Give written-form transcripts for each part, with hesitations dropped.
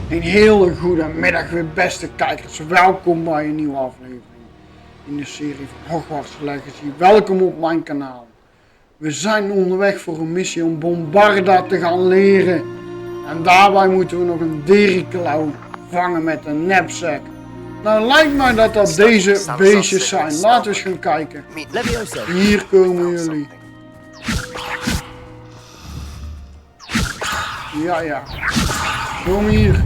Een hele goede middag weer, beste kijkers. Welkom bij een nieuwe aflevering in de serie van Hogwarts Legacy. Welkom op mijn kanaal. We zijn onderweg voor een missie om Bombarda te gaan leren. En daarbij moeten we nog een derieklauw vangen met een knapsack. Nou lijkt mij dat dat deze beestjes zijn. Laten we eens gaan kijken. Hier komen jullie. Ja. Kom hier.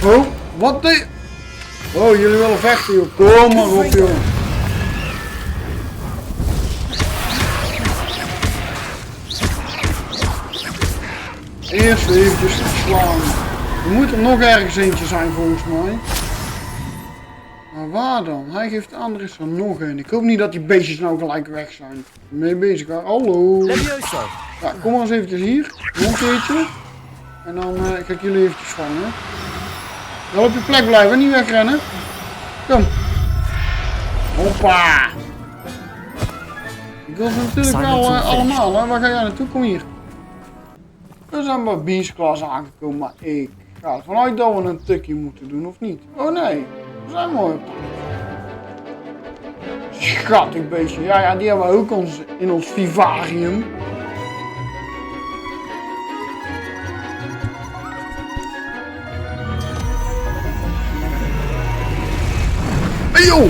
Oh, wat de... Oh, jullie willen vechten, joh. Kom maar op, joh. Eerst eventjes slaan. Er moet er nog ergens eentje zijn, volgens mij. Maar waar dan? Hij geeft aan, er is er nog een. Ik hoop niet dat die beestjes nou gelijk weg zijn. Mee bezig. Hallo. Ja, kom maar eens eventjes hier. Nog een keertje. En dan ga ik jullie eventjes vangen. Wel op je plek blijven, niet wegrennen. Kom. Hoppa. Ik wil ze natuurlijk wel allemaal, hè. Waar ga jij naartoe? Kom hier. We zijn bij Beast Class aangekomen, maar ik ga ervan uit dat we een tukje moeten doen, of niet? Oh nee, we zijn mooi op. Schattig beestje. Ja, die hebben we ook in ons vivarium. Yo!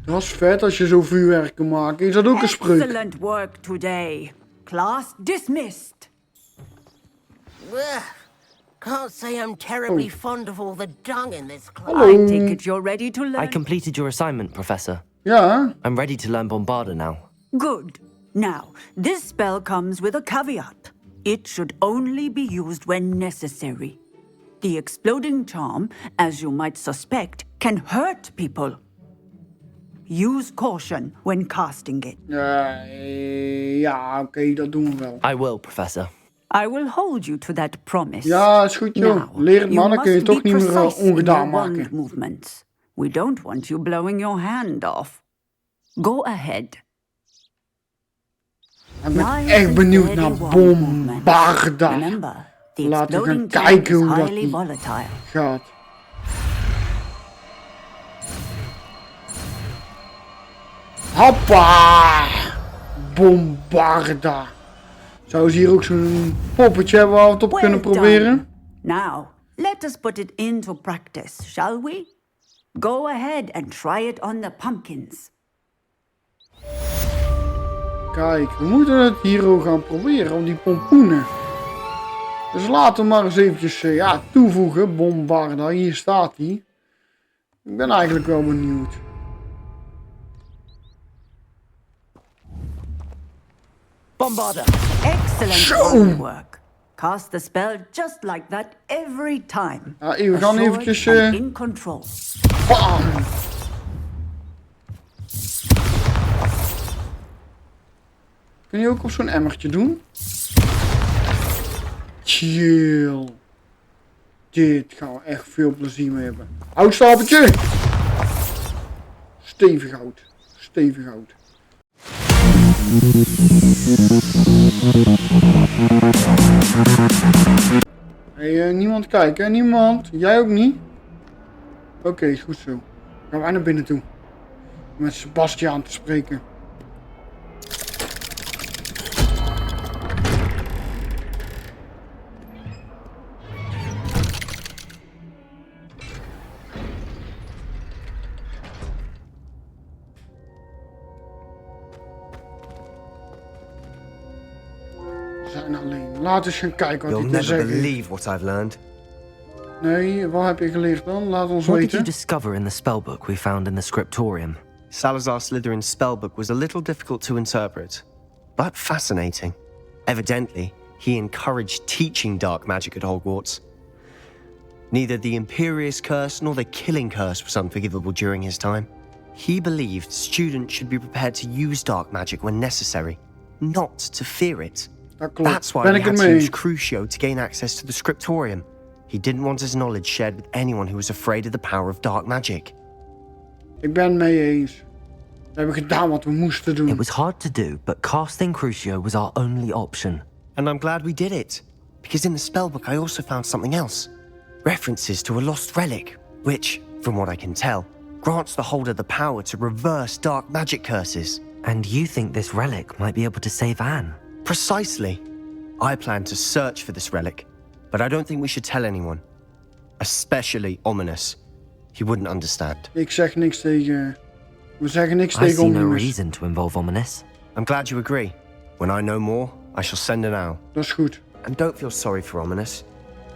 Dat is vet als je zo vuurwerk kan maken. Is dat ook een spreuk? Excellent work today. Class dismissed. Can't say I'm terribly fond of all the dung in this class. Hallo. I take it you're ready to learn. I completed your assignment, Professor. Ja. I'm ready to learn Bombarda now. Good. Now, this spell comes with a caveat. It should only be used when necessary. The exploding charm, as you might suspect, can hurt people. Use caution when casting it. Ja, oké, dat doen we wel. I will, Professor. I will hold you to that promise. Ja, is goed joh. Leer het maar, dan kun je toch niet meer ongedaan maken. Movements. We don't want you blowing your hand off. Go ahead. Ik ben echt benieuwd naar Bombarda. Laten we gaan kijken hoe dat die gaat. Hoppa! Bombarda. Zou ze hier ook zo'n poppetje hebben waar we het op kunnen proberen? Now, let us put it into practice, shall we? Go ahead and try it on the pumpkins. Kijk, we moeten het hier ook gaan proberen, op die pompoenen. Dus laten we maar eens eventjes toevoegen. Bombarda, hier staat hij. Ik ben eigenlijk wel benieuwd. Bombarda! Excellent work. Cast the spell just like that every time. Ja, we gaan eventjes... in control. Bam! Kun je ook op zo'n emmertje doen? Chill. Dit gaan we echt veel plezier mee hebben. Houtstapeltje! Stevig hout. Stevig hout. Hey, niemand kijken? Niemand? Jij ook niet? Oké, goed zo. Gaan wij naar binnen toe. Met Sebastiaan te spreken. Laten we eens gaan kijken wat hij te zeggen heeft. You'll never believe what I've learned. Nee, wat heb je geleerd dan? Laat ons What weten. did you discover in the spellbook we found in the scriptorium? Salazar Slytherin's spellbook was a little difficult to interpret, but fascinating. Evidently, he encouraged teaching dark magic at Hogwarts. Neither the Imperious Curse nor the Killing Curse was unforgivable during his time. He believed students should be prepared to use dark magic when necessary, not to fear it. That's why he had to use Crucio to gain access to the scriptorium. He didn't want his knowledge shared with anyone who was afraid of the power of dark magic. Ik ben het mee eens. We hebben gedaan wat we moesten doen. It was hard to do, but casting Crucio was our only option. And I'm glad we did it. Because in the spellbook I also found something else. References to a lost relic, which, from what I can tell, grants the holder the power to reverse dark magic curses. And you think this relic might be able to save Anne? Precisely. I plan to search for this relic, but I don't think we should tell anyone. Especially Ominous. He wouldn't understand. Ik zeg niks tegen... We zeggen niks I tegen see no Ominous. reason to involve Ominous. I'm glad you agree. When I know more, I shall send an owl. Dat is goed. And don't feel sorry for Ominous.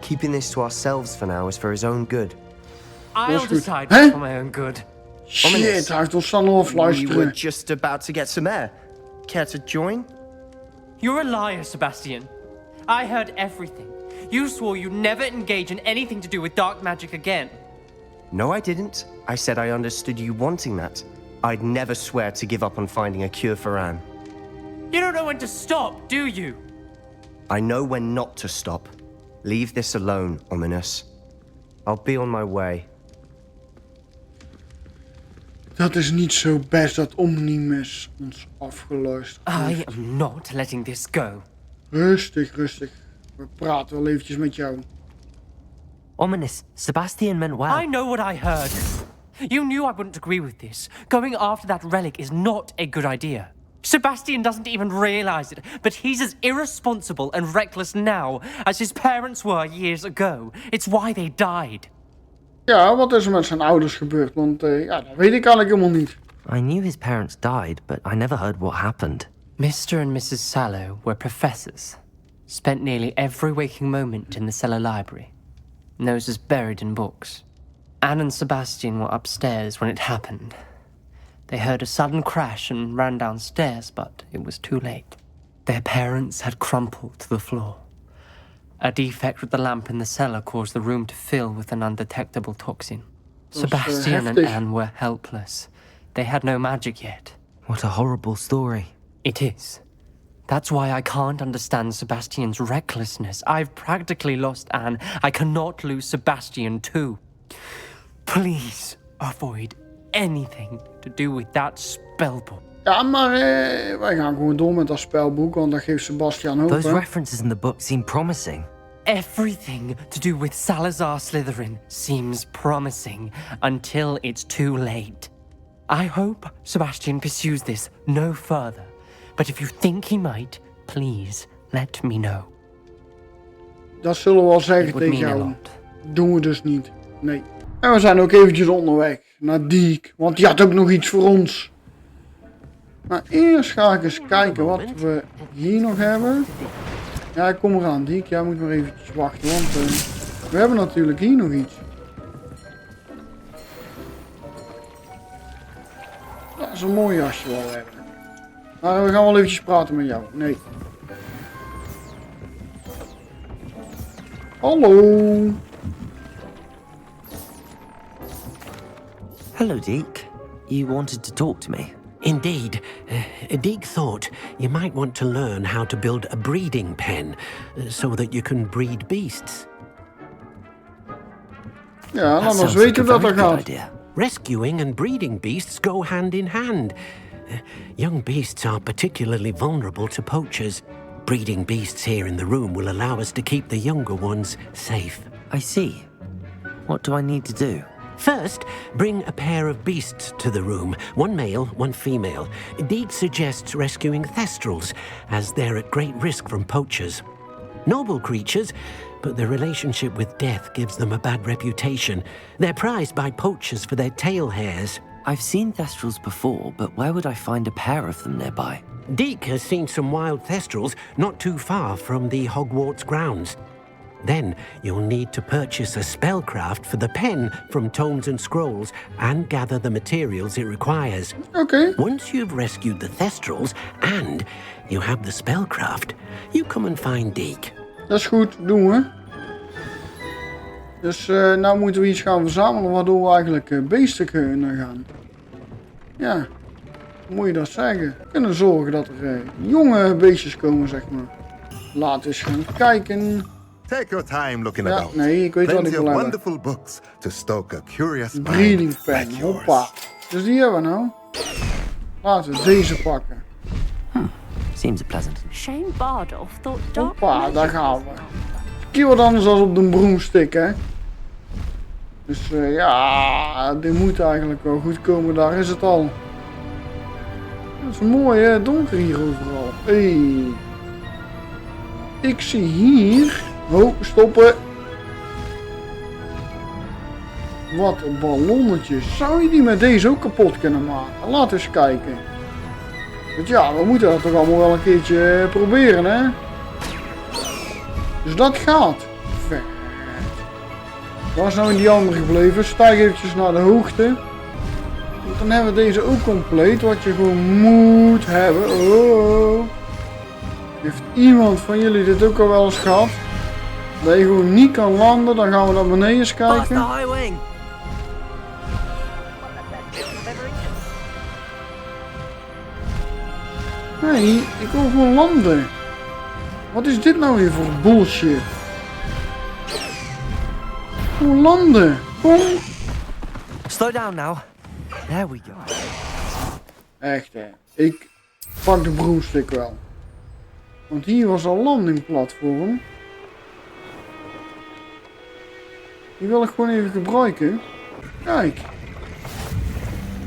Keeping this to ourselves for now is for his own good. I'll goed. decide Hè? for my own good. Shit, hij heeft ons dan nog We were fluisteren. just about to get some air. Care to join? You're a liar, Sebastian. I heard everything. You swore you'd never engage in anything to do with dark magic again. No, I didn't. I said I understood you wanting that. I'd never swear to give up on finding a cure for Anne. You don't know when to stop, do you? I know when not to stop. Leave this alone, Ominous. I'll be on my way. Dat is niet zo best dat Omnimus ons afgeluisterd I heeft. am not letting this go. Rustig, rustig. We praten wel eventjes met jou. Ominous, Sebastian meant well. I know what I heard. You knew I wouldn't agree with this. Going after that relic is not a good idea. Sebastian doesn't even realize it, but he's as irresponsible and reckless now as his parents were years ago. It's why they died. Ja, wat is er met zijn ouders gebeurd? Want ja, dat weet ik eigenlijk helemaal niet. I knew his parents died, but I never heard what happened. Mr. and Mrs. Sallow were professors. Spent nearly every waking moment in the cellar library. Noses buried in books. Anne and Sebastian were upstairs when it happened. They heard a sudden crash and ran downstairs, but it was too late. Their parents had crumpled to the floor. A defect with the lamp in the cellar caused the room to fill with an undetectable toxin. Sebastian and heftig. Anne were helpless. They had no magic yet. What a horrible story. It is. That's why I can't understand Sebastian's recklessness. I've practically lost Anne. I cannot lose Sebastian too. Please avoid anything to do with that spellbook. Ja, maar wij gaan gewoon door met dat spelboek, want dat geeft Sebastian hoop. Those hè. references in the book seem promising. Everything to do with Salazar Slytherin seems promising until it's too late. I hope Sebastian pursues this no further. But if you think he might, please let me know. Dat zullen we wel It zeggen would tegen mean a jou. lot. Doen we dus niet. Nee. En we zijn ook eventjes onderweg naar Diek, want die had ook nog iets voor ons. Maar eerst ga ik eens kijken wat we hier nog hebben. Ja, ik kom eraan, Diek. Jij moet maar eventjes wachten, want we hebben natuurlijk hier nog iets. Dat is een mooi jasje wel hebben. Maar we gaan wel eventjes praten met jou. Nee. Hallo. Hello, Deke. You wanted to talk to me? Indeed. Deek thought you might want to learn how to build a breeding pen so that you can breed beasts. Ja, laat ons sounds like a weten dat very dat good gaat. idea. Rescuing and breeding beasts go hand in hand. Young beasts are particularly vulnerable to poachers. Breeding beasts here in the room will allow us to keep the younger ones safe. I see. What do I need to do? First, bring a pair of beasts to the room, one male, one female. Deed suggests rescuing thestrals, as they're at great risk from poachers. Noble creatures, but their relationship with death gives them a bad reputation. They're prized by poachers for their tail hairs. I've seen thestrals before, but where would I find a pair of them nearby? Deek has seen some wild thestrals not too far from the Hogwarts grounds. Then you'll need to purchase a spellcraft for the pen from Tomes and Scrolls and gather the materials it requires. Oké. Once you've rescued the thestrals and you have the spellcraft, you come and find Deek. Dat is goed, doen we. Dus nou moeten we iets gaan verzamelen waardoor we eigenlijk beesten kunnen gaan. Ja, hoe moet je dat zeggen? Kunnen zorgen dat er jonge beestjes komen, zeg maar. Laten we eens gaan kijken. Take your time looking Ja, about. nee, ik weet wat ik Plenty wil of hebben. wonderful books to stoke a curious mind Breeding pen, like yours. hoppa. Dus die hebben we nou. Laten we deze pakken. Seems a pleasant. Shane Bardolph thought dark Hoppa, daar magic gaan was we. the keer wat anders dan op de broomstick, hè. Dus ja, dit moet eigenlijk wel goed komen. Daar is het al. Het is mooi, hè. Donker hier overal. Hey. Ik zie hier... Oh, stoppen. Wat ballonnetjes. Zou je die met deze ook kapot kunnen maken? Laat eens kijken. Want ja, we moeten dat toch allemaal wel een keertje proberen, hè? Dus dat gaat. Vet. Waar is nou die andere gebleven? Stijg eventjes naar de hoogte. Want dan hebben we deze ook compleet. Wat je gewoon moet hebben. Oh. Heeft iemand van jullie dit ook al wel eens gehad? Dat je gewoon niet kan landen. Dan gaan we naar beneden eens kijken. Nee, ik wil gewoon landen. Wat is dit nou weer voor bullshit? Gewoon landen. Kom. Slow down now. There we go. Echt hè. Ik pak de broomstick wel. Want hier was al landingplatform. Die wil ik gewoon even gebruiken. Kijk.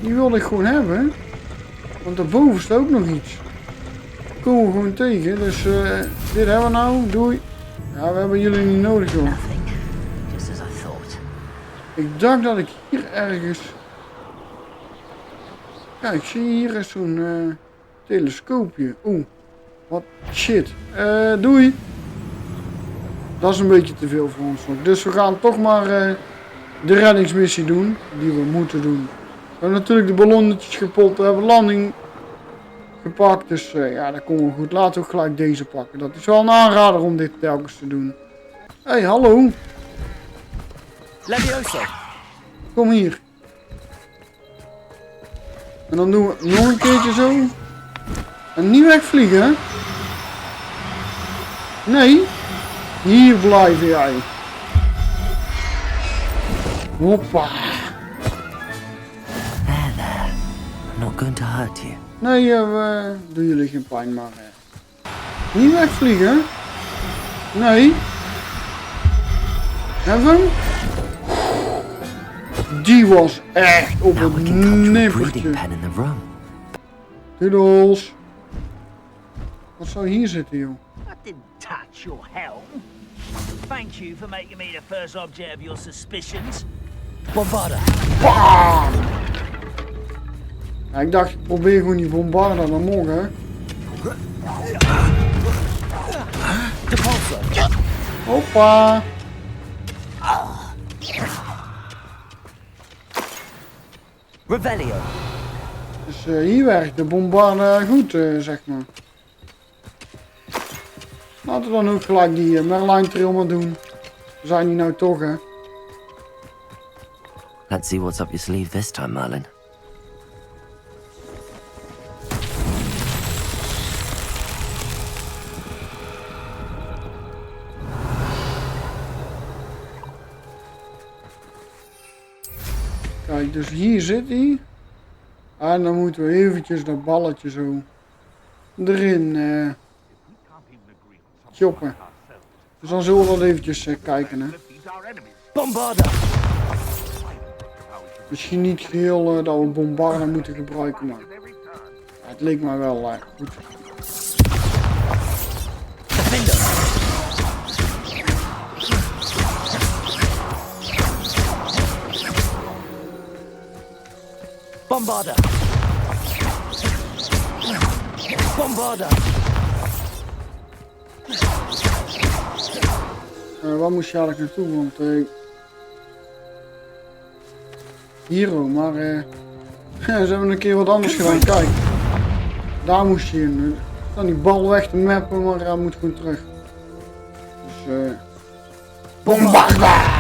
Die wil ik gewoon hebben. Want daarboven staat ook nog iets. Komen we gewoon tegen. Dus dit hebben we nou. Doei. Ja, we hebben jullie niet nodig hoor. Ik dacht dat ik hier ergens... Kijk, zie je hier is zo'n telescoopje. Oeh. Wat shit. Doei. Dat is een beetje te veel voor ons nog. Dus we gaan toch maar de reddingsmissie doen. Die we moeten doen. We hebben natuurlijk de ballonnetjes gepot. We hebben landing gepakt. Dus ja, dat komt wel goed. Laten we ook gelijk deze pakken. Dat is wel een aanrader om dit telkens te doen. Hé, hey, hallo. Levioso. Kom hier. En dan doen we nog een keertje zo. En niet wegvliegen, hè? Nee. Hier blijven jij. Hoppa. There. I'm not going to hurt you. Nee, we doen jullie geen pijn, maar... Niet wegvliegen. Nee. Hebben we hem? Die was echt op Now we het can cut your breathing nippertje. pen in the room. Doedels. Wat zou hier zitten, joh? I didn't touch your helm. Thank you for making me the first object of your suspicions. Bombarda. Bam! Ja, ik dacht, ik probeer gewoon die bombarda dan morgen. Hoppa! Revelio. Dus hier werkt de bombarda goed, zeg maar. Laten we dan ook gelijk die Merlijn trail maar doen. We zijn hier nou toch, hè. Let's see what's up your sleeve this time, Merlin. Kijk, dus hier zit hij. En dan moeten we eventjes dat balletje zo erin choppen. Dus dan zullen we dat eventjes kijken, hè. Bombarda. Misschien niet geheel dat we bombarda moeten gebruiken, maar ja, het leek mij wel goed. Bombarda. Bombarda. Waar moest je eigenlijk naartoe? Want hier ook, maar ja, ze hebben een keer wat anders gedaan. Kijk, daar moest je in. Dan die bal weg te mappen, maar hij moet gewoon terug. Dus bombarda!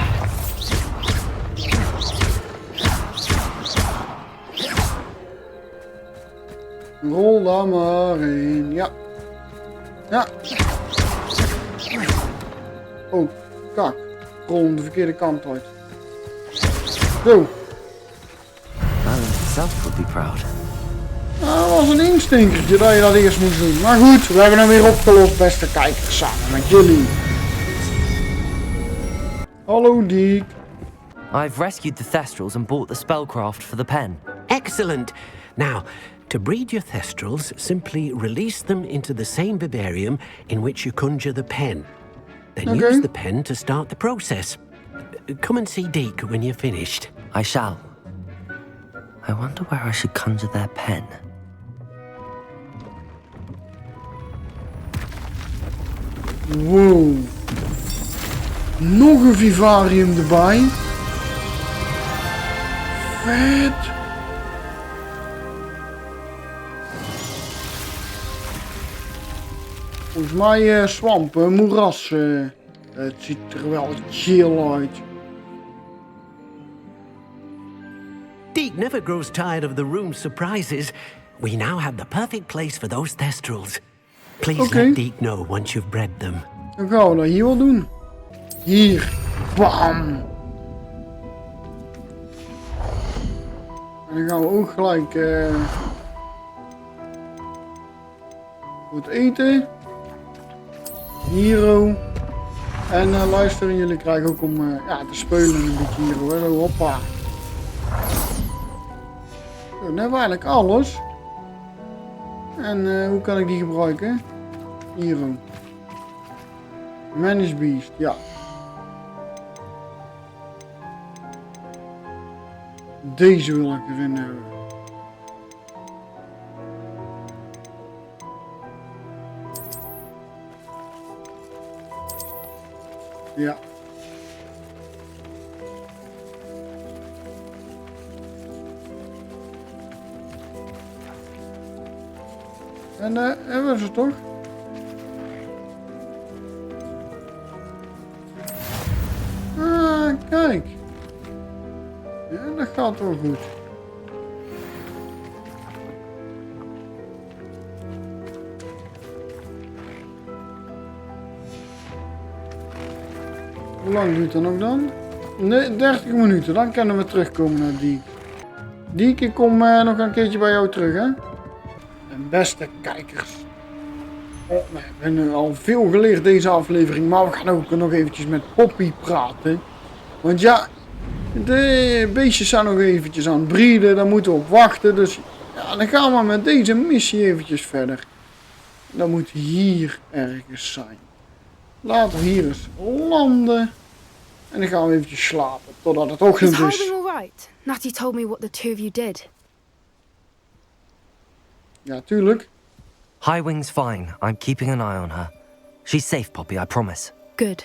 Rol daar maar in, ja. Ja. Oh, kak. Rol de verkeerde kant uit. Zo. Merlin himself would be proud. Nou, dat was een instinkertje dat je dat eerst moest doen. Maar goed, we hebben hem weer opgelost, beste kijkers, samen met jullie. Hallo Diek. I've rescued the Thestrals and bought the spellcraft for the pen. Excellent. Now, to breed your Thestrals, simply release them into the same vivarium in which you conjure the pen. Then use the pen to start the process. Come and see Deke when you're finished. I shall. I wonder where I should conjure their pen. Wow. Nog een vivarium erbij. Vet. Volgens mij swampen, moeras. Het ziet er wel chill uit. Deke never grows tired of the room's surprises. We now have the perfect place for those Thestrals. Please let Deke know once you've bred them. Dan gaan we dat hier wel doen. Hier. Bam. En dan gaan we ook gelijk wat eten. Hier. En luisteren, jullie krijgen ook om ja, te spelen een beetje hier hoor. Zo, hoppa. Zo, dan hebben we eigenlijk alles. En hoe kan ik die gebruiken? Hier. Manage Beast, ja. Deze wil ik erin hebben. Ja. En hebben we ze toch? Ah, kijk. Ja, dat gaat wel goed. Hoe lang duurt dat nog dan? Nee, 30 minuten, dan kunnen we terugkomen naar Diek. Diek, ik kom nog een keertje bij jou terug, hè? En beste kijkers. Oh, we hebben al veel geleerd deze aflevering, maar we gaan ook nog eventjes met Poppy praten. Want ja, de beestjes zijn nog eventjes aan het breeden, daar moeten we op wachten. Dus ja, dan gaan we met deze missie eventjes verder. Dat moet hier ergens zijn. Laten we hier eens landen. En dan gaan we eventjes slapen, totdat het ochtend is. Is Highwing alright? Natty told me what the two of you did. Ja, tuurlijk. Highwing's fine. I'm keeping an eye on her. She's safe, Poppy, I promise. Good.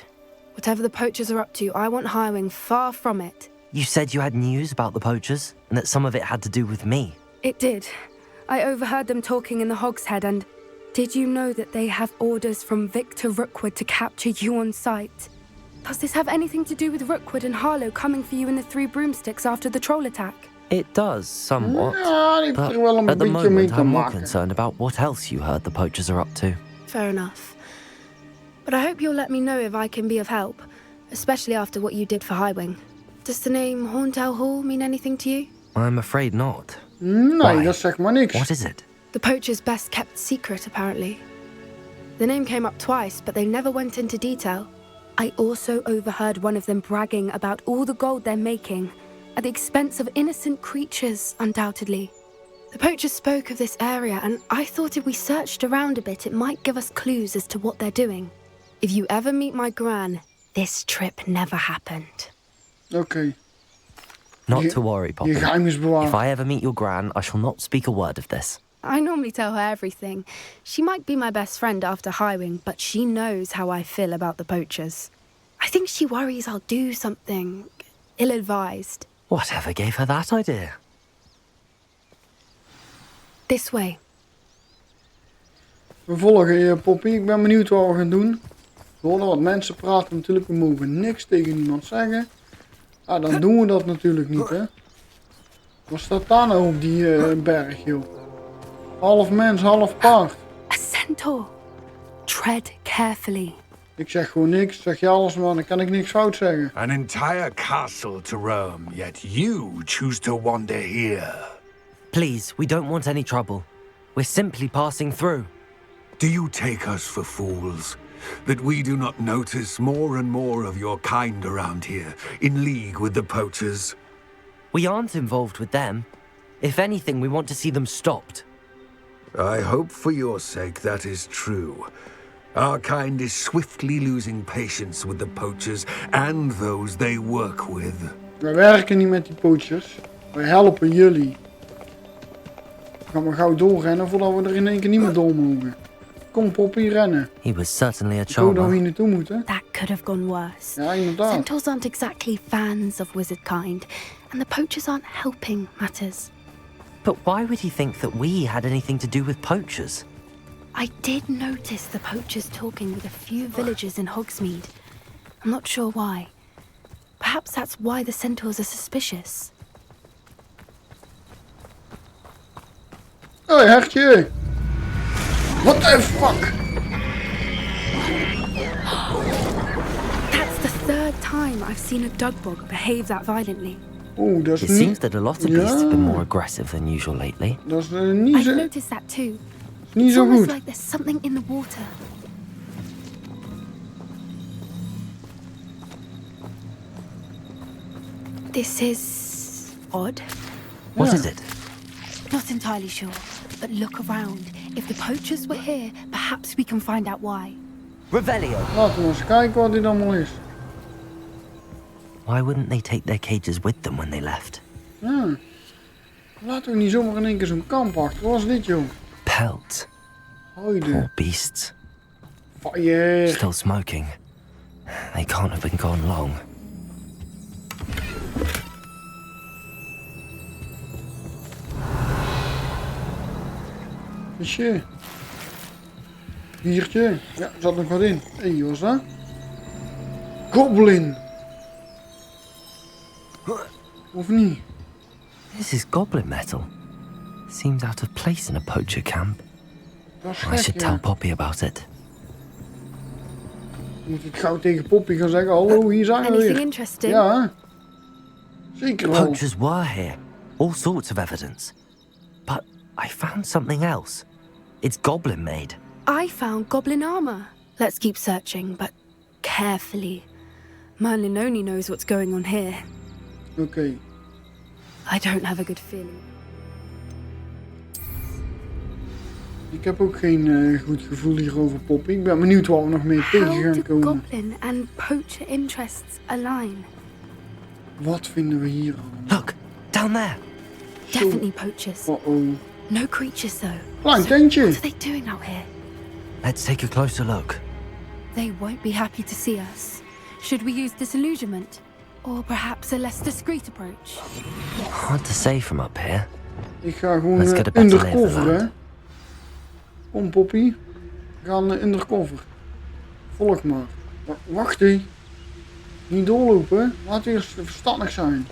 Whatever the poachers are up to, I want Highwing far from it. You said you had news about the poachers, and that some of it had to do with me. It did. I overheard them talking in the Hogshead, and did you know that they have orders from Victor Rookwood to capture you on sight? Does this have anything to do with Rookwood and Harlow coming for you in the Three Broomsticks after the troll attack? It does, somewhat. Ja, die heeft er wel een at the beetje mee moment, te I'm more maken. concerned about what else you heard the poachers are up to. Fair enough. But I hope you'll let me know if I can be of help, especially after what you did for Highwing. Does the name Horntail Hall mean anything to you? I'm afraid not. Nee, Why? dat zegt maar niks. What is it? The poacher's best kept secret, apparently. The name came up twice, but they never went into detail. I also overheard one of them bragging about all the gold they're making, at the expense of innocent creatures, undoubtedly. The poachers spoke of this area, and I thought if we searched around a bit, it might give us clues as to what they're doing. If you ever meet my gran, this trip never happened. Oké. Not to worry, Poppy. Je geheim is bewaard. If I ever meet your gran, I shall not speak a word of this. I normally tell her everything. She might be my best friend after Highwing, but she knows how I feel about the poachers. I think she worries I'll do something ill-advised. Whatever gave her that idea? This way. We volgen je, Poppy. Ik ben benieuwd wat we gaan doen. We horen wat mensen praten natuurlijk. We mogen niks tegen niemand zeggen. Ah, dan doen we dat natuurlijk niet, hè. Wat staat daar nou op die berg, joh? Half mens, half paard. A centaur. Tread carefully. Ik zeg gewoon niks. Zeg je alles, man. Dan kan ik niks fout zeggen. An entire castle to roam, yet you choose to wander here. Please, we don't want any trouble. We're simply passing through. Do you take us for fools? that we do not notice more and more of your kind around here, in league with the poachers? We aren't involved with them. If anything, we want to see them stopped. I hope for your sake that is true. Our kind is swiftly losing patience with the poachers and those they work with. Wij werken niet met die poachers. Wij helpen jullie. Gaan we gauw doorrennen voordat we er in één keer niet meer door mogen. Kom Poppy, rennen. He was certainly a Ik hoop dat we charmer. hier naartoe moeten. That could have gone worse. Ja, inderdaad. Centaurs aren't exactly fans of wizard kind, and the poachers aren't helping matters. But why would he think that we had anything to do with poachers? I did notice the poachers talking with a few villagers in Hogsmeade. I'm not sure why. Perhaps that's why the centaurs are suspicious. Hé, hertje! What the fuck? That's the third time I've seen a dugbog behave that violently. Oeh, dat is It niet... seems that a lot of beasts have been more aggressive than usual lately. Dat is niet I've zo... noticed that too. Niet It's zo almost goed. like there's something in the water. This is odd. What is it? Not entirely sure, but look around. If the poachers were here, perhaps we can find out why. Revelio! Laten we eens kijken wat dit allemaal is. Why wouldn't they take their cages with them when they left? Ja. Laten we niet zomaar in één keer zo'n kamp achter. Wat was dit, joh? Pelt. Hoide. Poor beasts. Fire. Still smoking. They can't have been gone long. Visje. Biertje. Ja, er zat nog wat in. Hé, wat was dat? Goblin. Of niet? This is goblin metal. Seems out of place in a poacher camp. Dat is I gek, should ja. tell Poppy about it. Moet ik gauw tegen Poppy gaan zeggen, hallo, hier zijn we Anything weer. interesting? Ja. Zeker wel. Poachers were here. All sorts of evidence. But I found something else. It's goblin made. I found goblin armor. Let's keep searching, but carefully. Merlin only knows what's going on here. Oké. I don't have a good feeling. Ik heb ook geen goed gevoel hierover, Poppy. Ik ben benieuwd wat we nog meer tegen How gaan did komen. goblin and poacher interests align? Wat vinden we hier allemaal? Look, down there. Definitely poachers. Oh. No creatures though. Klein tentje. What are they doing out here? Let's take a closer look. They won't be happy to see us. Should we use disillusionment? Or perhaps a less discreet approach? Hard to say from up here. Ik ga gewoon Let's get a better lay of the undercover, hè. land. Kom, Poppy. We gaan undercover. Volg maar. Wacht, hé. Niet doorlopen. Laat eerst verstandig zijn.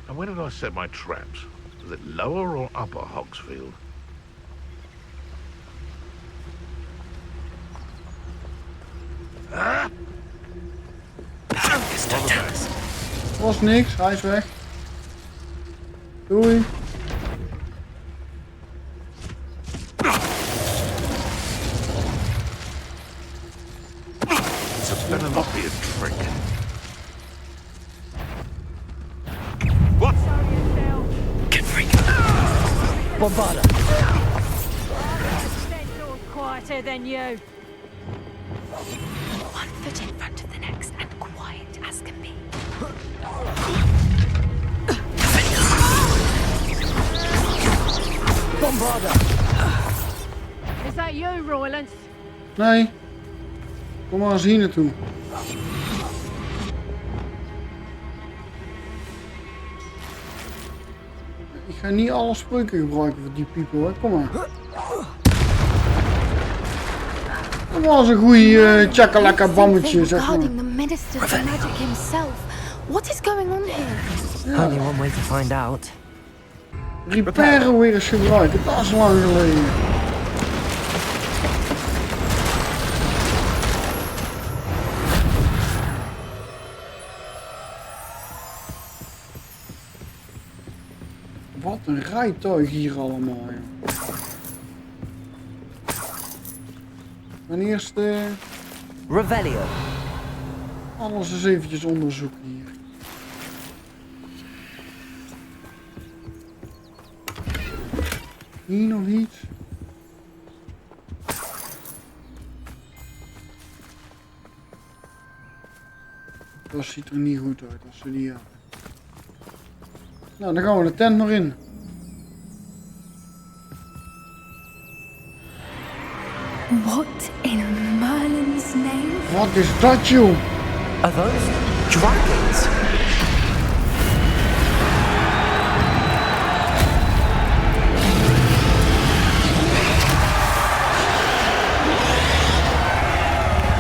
And where did I set my traps? Was it lower or upper Hogsfield? Ah! Was niks, hij is weg. Doei. This better not be a trick. What? Get free. Bombarda. Centaur's quieter than you. One foot in front of the next and quiet as can be. Bombarda. Is that you, Royland? Nee. Kom maar eens hier naartoe. Ik ga niet alle spreuken gebruiken voor die people, hoor. Kom maar. Dat was een goeie chakalaka bammetje, zeg maar. Regarding the minister of magic himself. What is going on here? Only one way to find out. Repairen weer eens gebruiken, dat is lang geleden. Wat een rijtuig hier allemaal, joh. En eerst Revelio. alles eens eventjes onderzoeken hier. Hier nog iets. Dat ziet er niet goed uit als we die hebben. Nou, dan gaan we de tent nog in. What in Merlin's name? Wat is dat, joh? Are those dragons?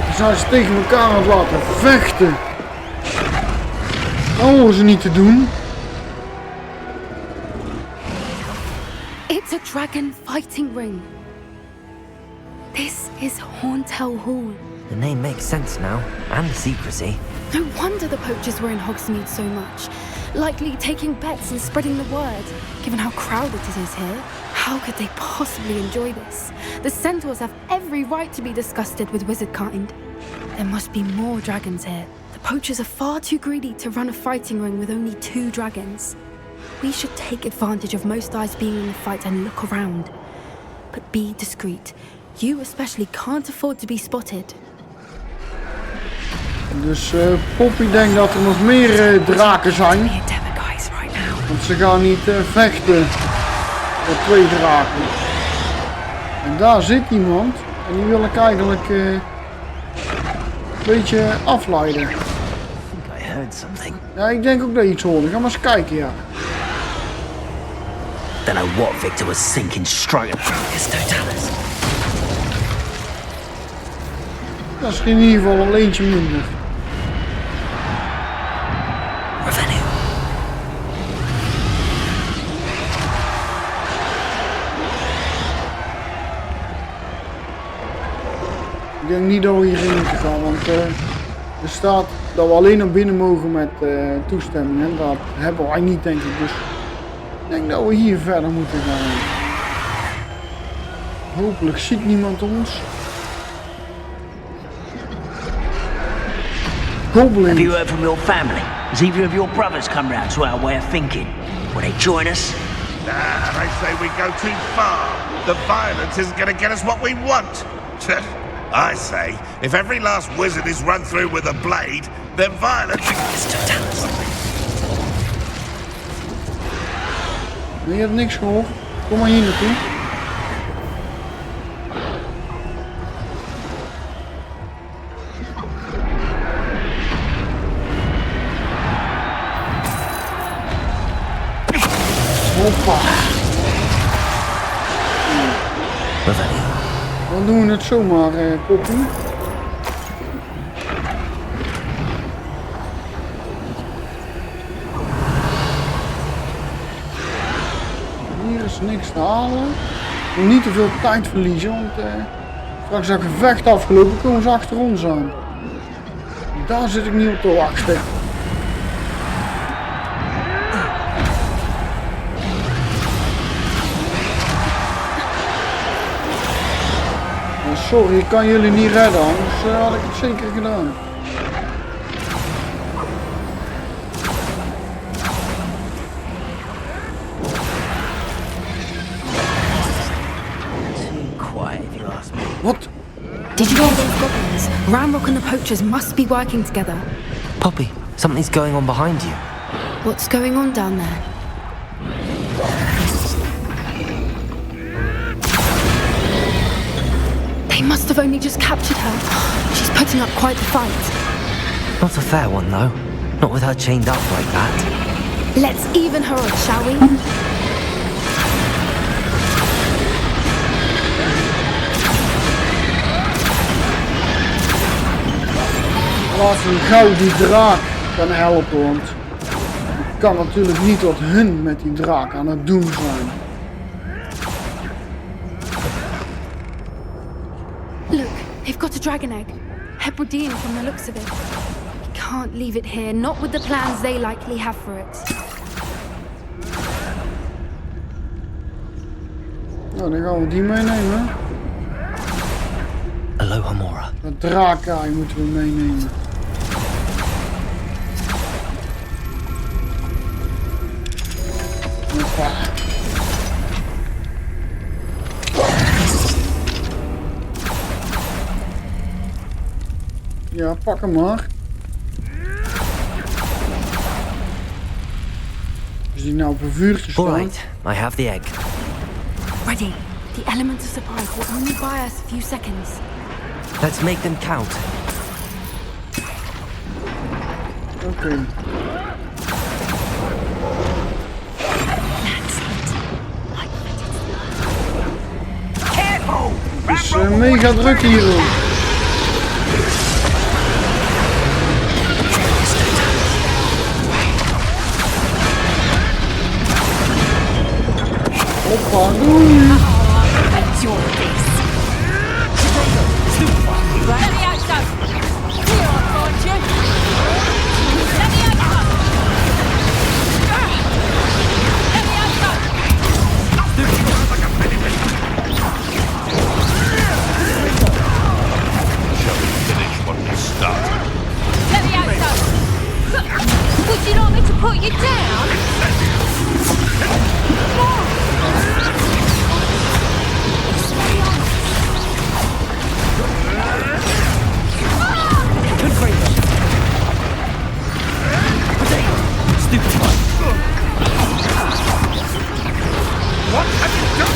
Ze zijn ze tegen elkaar aan het laten vechten. Dat horen ze niet te doen. It's a dragon fighting ring. This is Hauntel Hall. The name makes sense now, and the secrecy. No wonder the poachers were in Hogsmeade so much. Likely taking bets and spreading the word. Given how crowded it is here, how could they possibly enjoy this? The centaurs have every right to be disgusted with wizardkind. There must be more dragons here. The poachers are far too greedy to run a fighting ring with only 2 dragons. We should take advantage of most eyes being in the fight and look around. But be discreet. You especially can't afford to be spotted. Dus Poppy denkt dat er nog meer draken zijn. Want ze gaan niet vechten met 2 draken. En daar zit iemand. En die wil ik eigenlijk een beetje afleiden. I heard something. Ja, ik denk ook dat je iets hoorde. Ga maar eens kijken, ja. Don't know what Victor was thinking straight about this totalis. Dat is in ieder geval een leentje minder. Ik denk niet dat we hierin moeten gaan, want er staat dat we alleen naar binnen mogen met toestemming. En dat hebben wij niet, denk ik. Dus ik denk dat we hier verder moeten gaan. Hopelijk ziet niemand ons. Goblins. Have you heard from your family? Has either of your brothers come round to our way of thinking? Will they join us? Nah, they say we go too far. The violence isn't going to get us what we want. I say, if every last wizard is run through with a blade, then violence is totality. Je hebt niks gehoord. Kom maar hier naartoe. Hoppa. Dan doen we het zomaar, Poppy. Hier is niks te halen. Ik moet niet te veel tijd verliezen, want straks als het gevecht afgelopen komen ze achter ons aan. Daar zit ik niet op te wachten. Sorry, ik kan jullie niet redden, anders had ik het zeker gedaan. What? Did you hear those goblins? Ramrock and the poachers must be working together. Poppy, something's going on behind you. What's going on down there? They must have only just captured her. She's putting up quite the fight. Not a fair one, though. Not with her chained up like that. Let's even her up, shall we? Laten we gauw die draak gaan helpen, want het kan natuurlijk niet wat hun met die draak aan het doen zijn. Look, they've got a dragon egg. Hebridean from the looks of it. We can't leave it here, not with the plans they likely have for it. Nou, dan gaan we die meenemen. A Alohomora. Dat Draak moeten we meenemen. Hoppa. Ja, pak hem maar. Is die nou op een vuurtje staan? Alright, I have the egg. Ready. The element of surprise will only buy us a few seconds. Let's make them count. Oké. Het is mega druk hier hoor. Hoppa, doei! Would you like me to put you down? What have you done?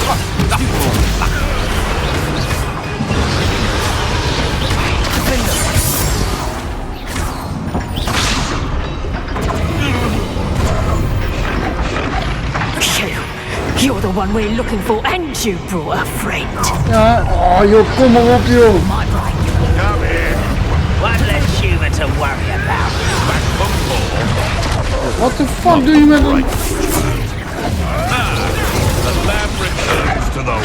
You're the one we're looking for, and you brought a friend. Ja, oh joh, kom maar op joh. Come here. One less human to worry about. Back from more. What the fuck doe je met hem? The lab returns to the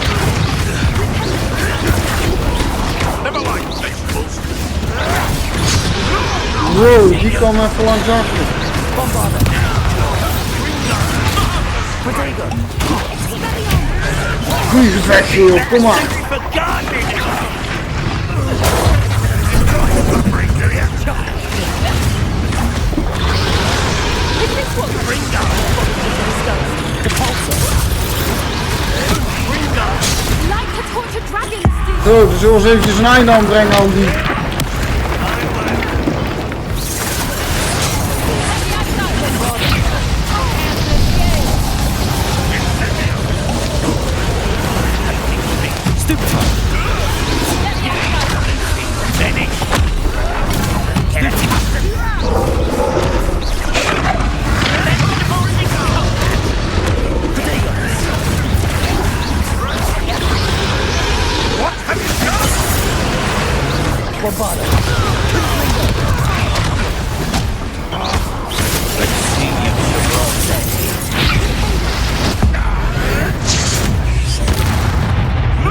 never like vegetables. Wow, die kwam even langs achter. Goeie gevecht joh, kom maar. Zo, we zullen eens eventjes een einde aanbrengen aan die.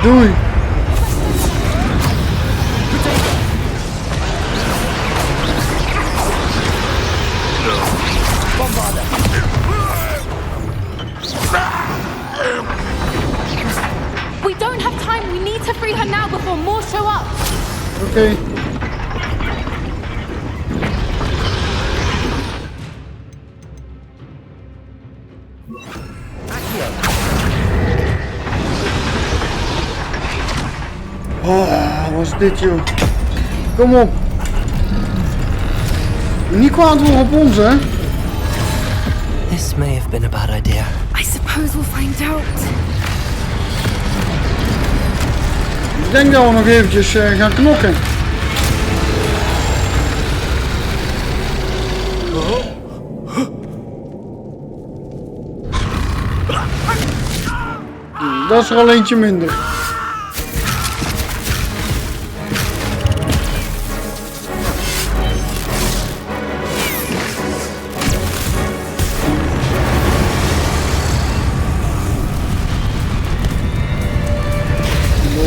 Doei. We don't have time. We need to free her now before more show up. Oké. Oh, wat is dit joh? Kom op. Niet kwaad worden op ons hè? This may have been a bad idea. I suppose we'll find out. Ik denk dat we nog eventjes gaan knokken. Dat is er al eentje minder.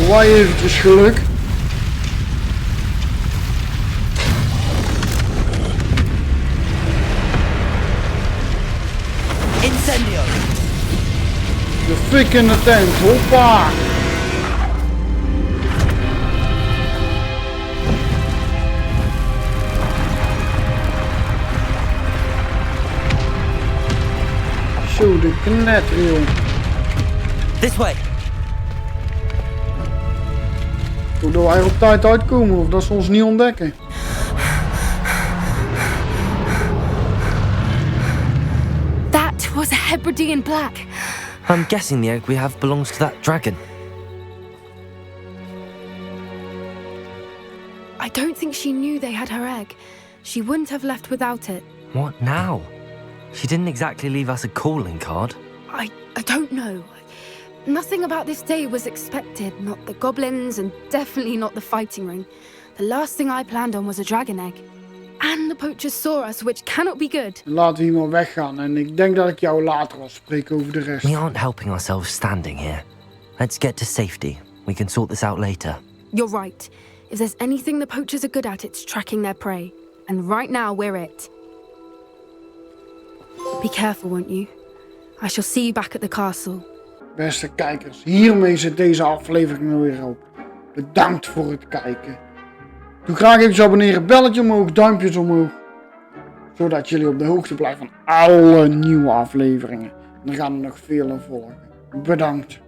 Wij eventjes geluk. Incendio. De fik in de tent, hoppa! Oh, de knetter, joh. This way. Zodat wij er op tijd uitkomen of dat ze ons niet ontdekken. That was a Hebridean black. I'm guessing the egg we have belongs to that dragon. I don't think she knew they had her egg. She wouldn't have left without it. What now? She didn't exactly leave us a calling card. I don't know. Nothing about this day was expected. Not the goblins and definitely not the fighting ring. The last thing I planned on was a dragon egg. And the poachers saw us, which cannot be good. Laten we hier maar weggaan en ik denk dat ik jou later al spreek over de rest. We aren't helping ourselves standing here. Let's get to safety. We can sort this out later. You're right. If there's anything the poachers are good at, it's tracking their prey. And right now, we're it. Be careful, won't you? I shall see you back at the castle. Beste kijkers, hiermee zit deze aflevering er weer op. Bedankt voor het kijken. Doe graag even abonneren, belletje omhoog, duimpjes omhoog. Zodat jullie op de hoogte blijven van alle nieuwe afleveringen. En er gaan er nog vele volgen. Bedankt.